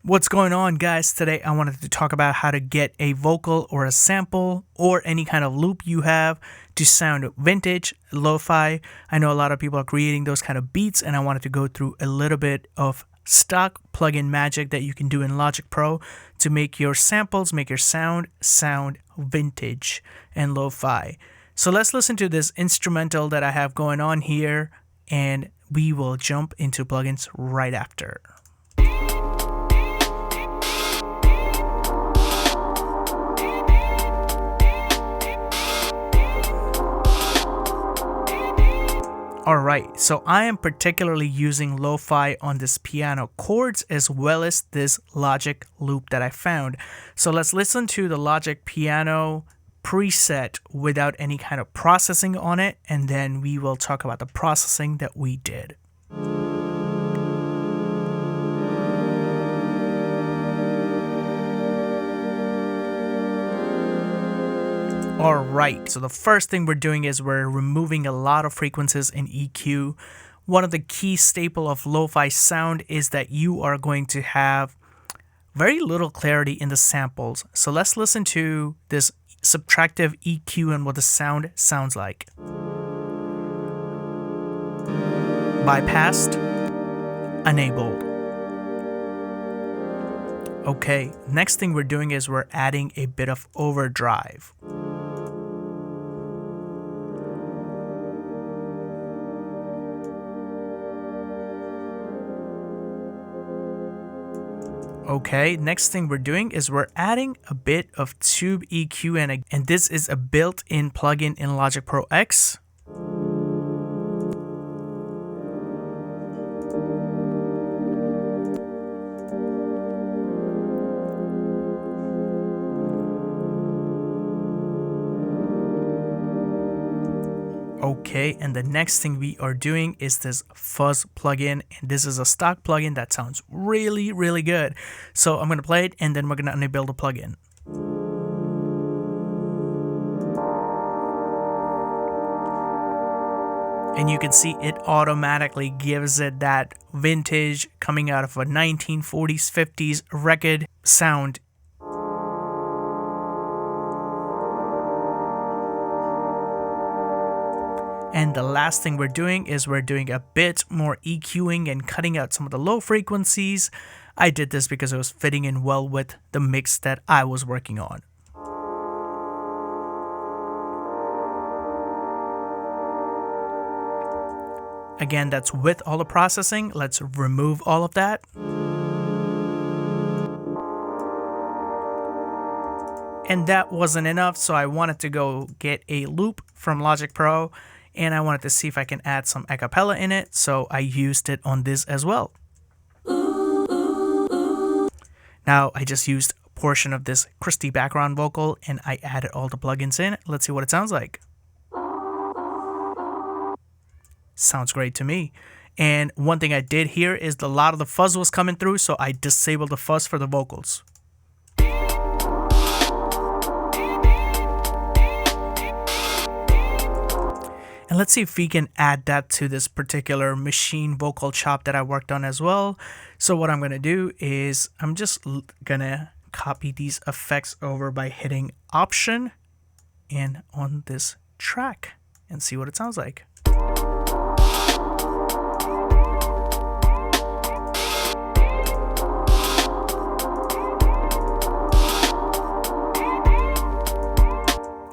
What's going on, guys? Today I wanted to talk about how to get a vocal or a sample or any kind of loop you have to sound vintage, lo-fi. I know a lot of people are creating those kind of beats, and I wanted to go through a little bit of stock plugin magic that you can do in Logic Pro to make your samples, make your sound vintage and lo-fi. So let's listen to this instrumental that I have going on here, and we will jump into plugins right after. Alright, so I am particularly using lo-fi on this piano chords as well as this Logic loop that I found. So let's listen to the Logic piano preset without any kind of processing on it, and then we will talk about the processing that we did. Alright, so the first thing we're doing is we're removing a lot of frequencies in EQ. One of the key staple of lo-fi sound is that you are going to have very little clarity in the samples. So let's listen to this subtractive EQ and what the sound sounds like. Bypassed, enabled. Okay, next thing we're doing is we're adding a bit of overdrive. Okay, next thing we're doing is we're adding a bit of tube EQ, and this is a built-in plugin in Logic Pro X. Okay, and the next thing we are doing is this fuzz plugin, and this is a stock plugin that sounds really good. So I'm going to play it, and then we're going to enable the plugin. And you can see it automatically gives it that vintage coming out of a 1940s, 50s record sound. And the last thing we're doing is we're doing a bit more EQing and cutting out some of the low frequencies. I did this because it was fitting in well with the mix that I was working on. Again, that's with all the processing. Let's remove all of that. And that wasn't enough, so I wanted to go get a loop from Logic Pro, and I wanted to see if I can add some a cappella in it, so I used it on this as well. Now I just used a portion of this Christy background vocal, and I added all the plugins in. Let's see what it sounds like. Sounds great to me. And one thing I did here is a lot of the fuzz was coming through, so I disabled the fuzz for the vocals. And let's see if we can add that to this particular machine vocal chop that I worked on as well. So what I'm going to do is I'm just going to copy these effects over by hitting Option and on this track and see what it sounds like.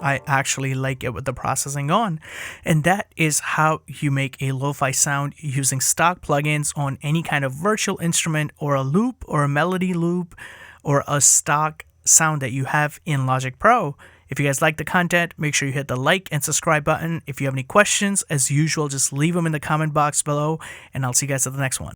I actually like it with the processing on. And that is how you make a lo-fi sound using stock plugins on any kind of virtual instrument or a loop or a melody loop or a stock sound that you have in Logic Pro. If you guys like the content, make sure you hit the like and subscribe button. If you have any questions, as usual, just leave them in the comment box below, and I'll see you guys at the next one.